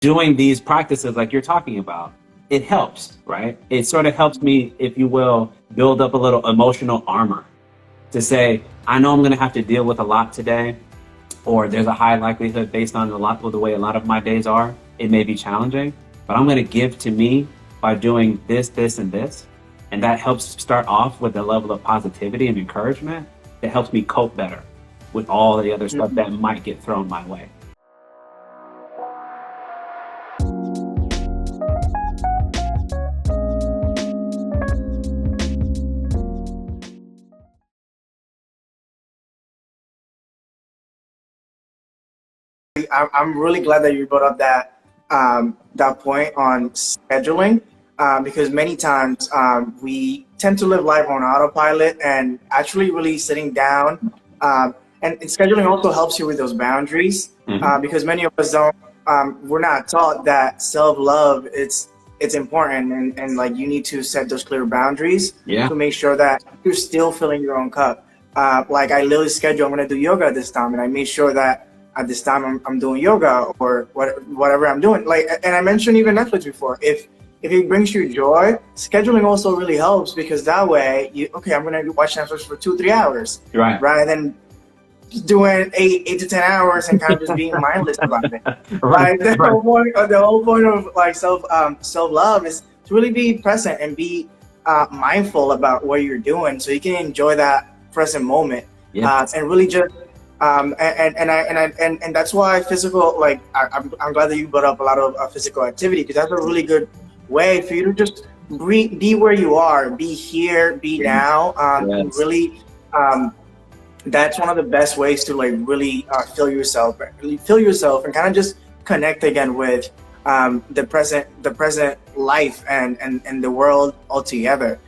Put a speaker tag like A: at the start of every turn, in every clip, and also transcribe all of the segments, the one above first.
A: doing these practices like you're talking about, it helps, right? It sort of helps me, if you will, build up a little emotional armor to say, I know I'm going to have to deal with a lot today, or there's a high likelihood based on the way a lot of my days are, it may be challenging, but I'm going to give to me by doing this, this, and this. And that helps start off with a level of positivity and encouragement that helps me cope better with all the other stuff that might get thrown my way.
B: I'm really glad that you brought up that point on scheduling, because many times we tend to live life on autopilot, and actually really sitting down, and scheduling also helps you with those boundaries, because many of us don't, we're not taught that self-love it's important, and like you need to set those clear boundaries to make sure that you're still filling your own cup. Like I literally schedule, I'm going to do yoga at this time, and I made sure that at this time I'm doing yoga or whatever I'm doing. Like, and I mentioned even Netflix before. If it brings you joy, scheduling also really helps, because that way I'm going to watch Netflix for 2-3 hours,
A: right?
B: Rather than doing 8 to 10 hours and kind of just being mindless about it.
A: Right.
B: The whole point of like self-love is to really be present and be mindful about what you're doing, so you can enjoy that present moment, and really just and that's why physical, like I'm glad that you brought up a lot of physical activity, because that's a really good way for you to just be where you are, be here, be now, and really that's one of the best ways to like really feel yourself and kind of just connect again with the present life and the world altogether.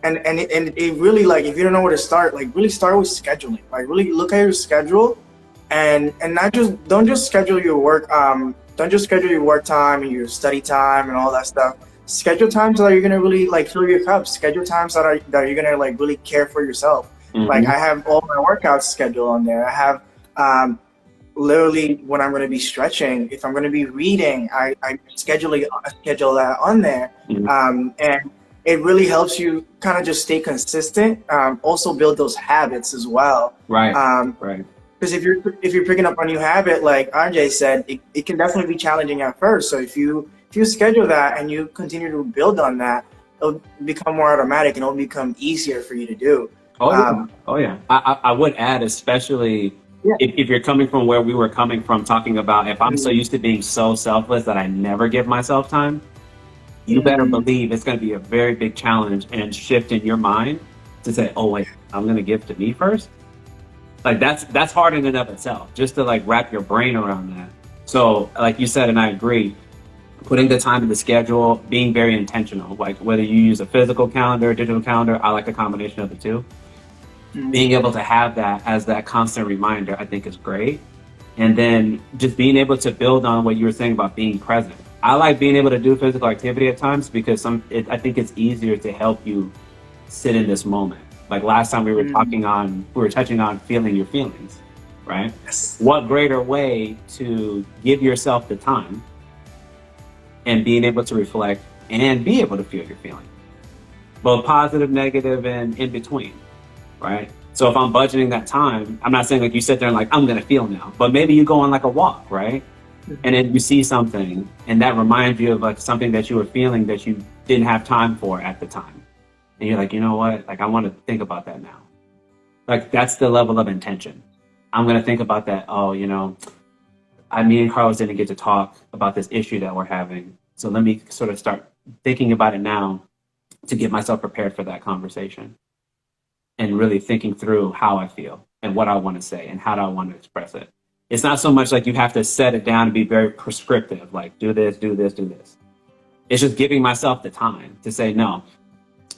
B: And it really, like, if you don't know where to start, like really start with scheduling. Like really look at your schedule, and don't just schedule your work time and your study time and all that stuff. Schedule times that you're gonna really like fill your cup. Schedule times that you're gonna like really care for yourself. Like I have all my workouts scheduled on there. I have literally when I'm gonna be stretching. If I'm gonna be reading, I schedule that on there. And it really helps you kind of just stay consistent. Also build those habits as well.
A: Right.
B: Because if you're picking up a new habit, like RJ said, it can definitely be challenging at first. So if you schedule that and you continue to build on that, it'll become more automatic and it'll become easier for you to do.
A: I would add, especially if you're coming from where we were coming from, talking about if I'm so used to being so selfless that I never give myself time, you better believe it's going to be a very big challenge and shift in your mind to say, oh wait, I'm going to give to me first. Like that's hard in and of itself, just to like wrap your brain around that. So like you said, and I agree, putting the time in the schedule, being very intentional, like whether you use a physical calendar, digital calendar, I like a combination of the two. Being able to have that as that constant reminder, I think is great. And then just being able to build on what you were saying about being present. I like being able to do physical activity at times because I think it's easier to help you sit in this moment. Like last time we were touching on feeling your feelings, right?
B: Yes.
A: What greater way to give yourself the time and being able to reflect and be able to feel your feeling, both positive, negative, and in between, right? So if I'm budgeting that time, I'm not saying like you sit there and like, I'm gonna feel now, but maybe you go on like a walk, right? And then you see something and that reminds you of like something that you were feeling that you didn't have time for at the time. And you're like, you know what? Like, I want to think about that now. Like, that's the level of intention. I'm going to think about that. Oh, you know, me and Carlos didn't get to talk about this issue that we're having. So let me sort of start thinking about it now to get myself prepared for that conversation and really thinking through how I feel and what I want to say and how do I want to express it. It's not so much like you have to set it down and be very prescriptive, like do this, do this, do this. It's just giving myself the time to say, no,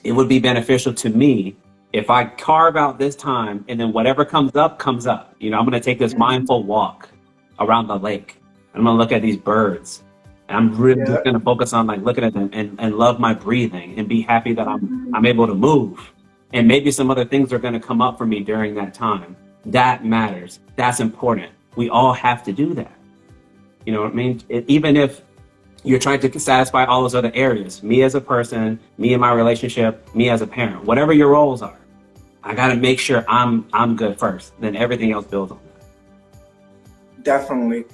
A: it would be beneficial to me if I carve out this time and then whatever comes up, comes up. You know, I'm going to take this mindful walk around the lake. I'm going to look at these birds. And I'm really just going to focus on like looking at them and love my breathing and be happy that I'm able to move. And maybe some other things are going to come up for me during that time. That matters. That's important. We all have to do that. You know what I mean? Even if you're trying to satisfy all those other areas, me as a person, me in my relationship, me as a parent, whatever your roles are, I got to make sure I'm good first. Then everything else builds on that.
B: Definitely.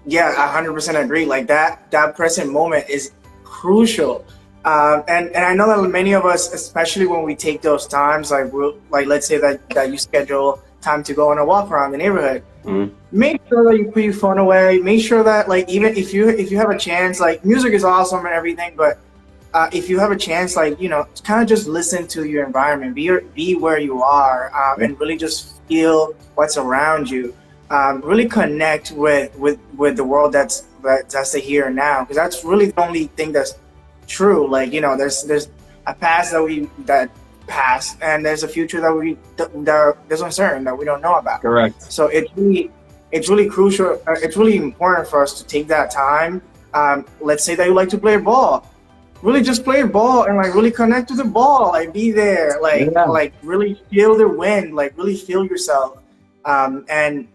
B: Yeah, 100% agree. Like that present moment is crucial. And I know that many of us, especially when we take those times, like let's say that you schedule time to go on a walk around the neighborhood.
A: Mm-hmm.
B: Make sure that you put your phone away. Make sure that, like, even if you have a chance, like, music is awesome and everything, but if you have a chance, like, you know, kind of just listen to your environment, be where you are, and really just feel what's around you. Really connect with the world that's the here and now, because that's really the only thing that's true. Like, you know, there's a past that passed, and there's a future that's uncertain, that we don't know about.
A: Correct.
B: So it's really crucial. It's really important for us to take that time. Let's say that you like to play ball. Really just play ball and, like, really connect to the ball. Like, be there. Like really feel the wind. Like, really feel yourself. And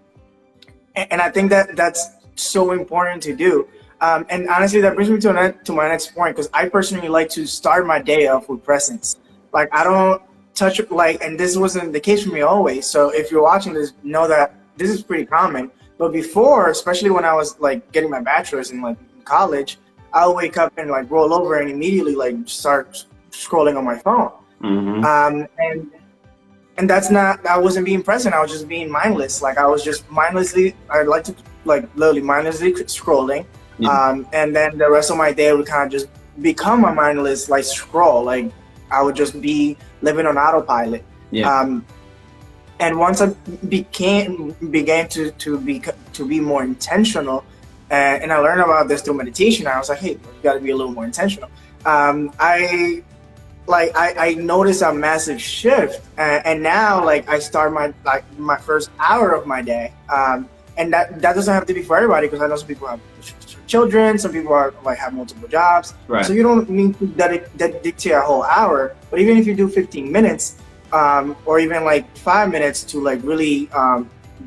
B: I think that's so important to do. And honestly, that brings me to my next point, because I personally like to start my day off with presence. Like, I don't touch, like, and this wasn't the case for me always. So if you're watching this, know that this is pretty common. But before, especially when I was, like, getting my bachelor's in, like, college, I'll wake up and, like, roll over and immediately, like, start scrolling on my phone.
A: Mm-hmm.
B: And that's not, I wasn't being present. I was just being mindless. Like, I was just mindlessly, I'd like to, like, literally mindlessly scrolling. Yeah. And then the rest of my day would kind of just become a mindless, like, scroll. Like, I would just be living on autopilot. Yeah. And once I began to be more intentional, and I learned about this through meditation, I was like, hey, you got to be a little more intentional. I noticed a massive shift, and now, like, I start my first hour of my day, and that doesn't have to be for everybody, because I know some people have children, some people have multiple jobs, right. So you don't need to dedicate a whole hour. But even if you do 15 minutes, or even like 5 minutes to, like, really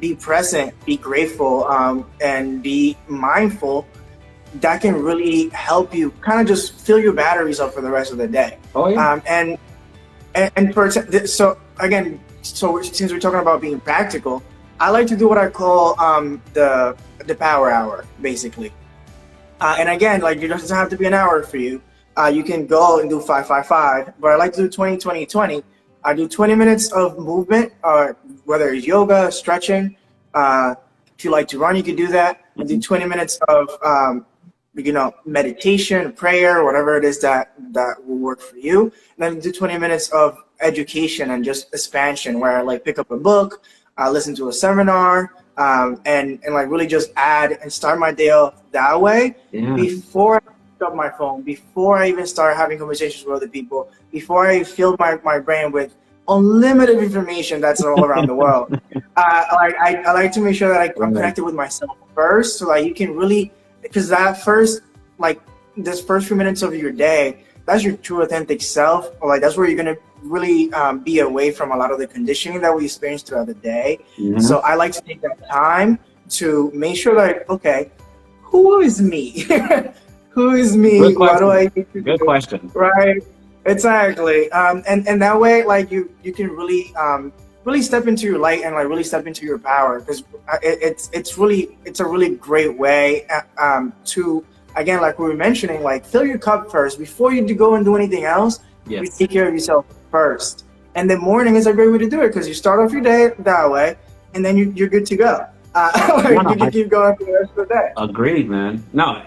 B: be present, be grateful, and be mindful, that can really help you kind of just fill your batteries up for the rest of the day. Oh yeah. So since we're talking about being practical, I like to do what I call the power hour, basically. And again, like, it doesn't have to be an hour for you. You can go and do 5-5-5, but I like to do 20-20-20. I do 20 minutes of movement, whether it's yoga, stretching. If you like to run, you can do that. I do 20 minutes of meditation, prayer, whatever it is that will work for you. And then do 20 minutes of education and just expansion, where I, like, pick up a book, listen to a seminar, and like, really just add and start my day off that way. Yeah. Before I pick up my phone, before I even start having conversations with other people, before I fill my brain with unlimited information that's all around the world. I like to make sure that I'm connected with myself first, so that you can really, because this first few minutes of your day, that's your true authentic self. Or, like, that's where you're gonna really be away from a lot of the conditioning that we experience throughout the day. Mm-hmm. So I like to take that time to make sure that, okay, who is me? Who is me? What do I need to do?
A: Good question.
B: Right. Exactly. And that way, like, you can really step into your light and, like, really step into your power, because it's a really great way to, again, like we were mentioning, like, fill your cup first before you go and do anything else. Yes. You take care of yourself first, and the morning is a great way to do it, because you start off your day that way, and then you're good to go. You can keep going for the rest of the day.
A: Agreed, man. No.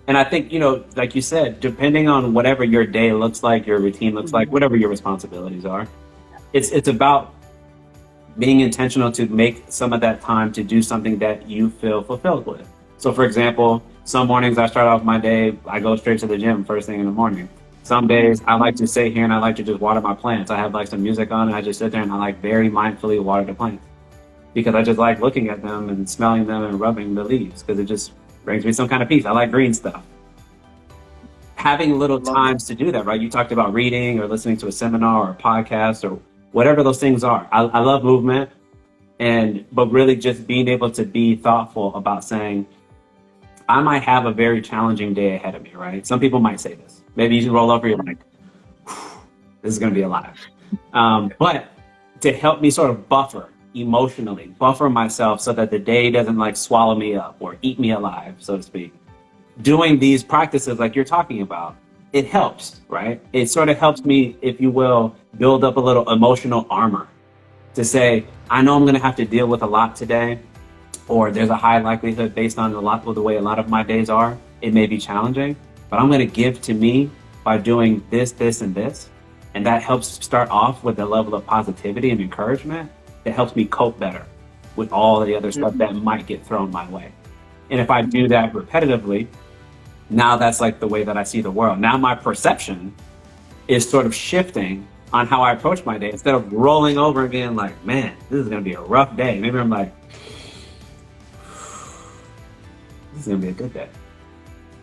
A: And I think, like you said, depending on whatever your day looks like, your routine looks like, whatever your responsibilities are, it's about being intentional to make some of that time to do something that you feel fulfilled with. So, for example, some mornings I start off my day, I go straight to the gym first thing in the morning. Some days I like to sit here and I like to just water my plants. I have, like, some music on, and I just sit there and I, like, very mindfully water the plants, because I just like looking at them and smelling them and rubbing the leaves, because it just brings me some kind of peace. I like green stuff. Having little times to do that, right? You talked about reading or listening to a seminar or a podcast or whatever those things are. I love movement, but really just being able to be thoughtful about saying, I might have a very challenging day ahead of me, right? Some people might say this. Maybe you roll over, you're like, this is going to be a lot. But to help me sort of buffer myself so that the day doesn't like swallow me up or eat me alive, so to speak. Doing these practices like you're talking about, it helps, right? It sort of helps me, if you will, build up a little emotional armor to say, I know I'm going to have to deal with a lot today, or there's a high likelihood based on the way a lot of my days are, it may be challenging, but I'm going to give to me by doing this, this, and this. And that helps start off with a level of positivity and encouragement that helps me cope better with all the other stuff that might get thrown my way. And if I do that repetitively, now that's like the way that I see the world. Now my perception is sort of shifting on how I approach my day. Instead of rolling over and being like, man, this is going to be a rough day. Maybe I'm like, this is going to be a good day.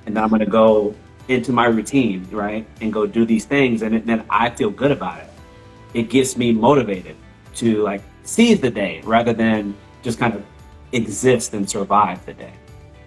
A: And then I'm going to go into my routine, right? And go do these things. And then I feel good about it. It gets me motivated to like seize the day rather than just kind of exist and survive the day.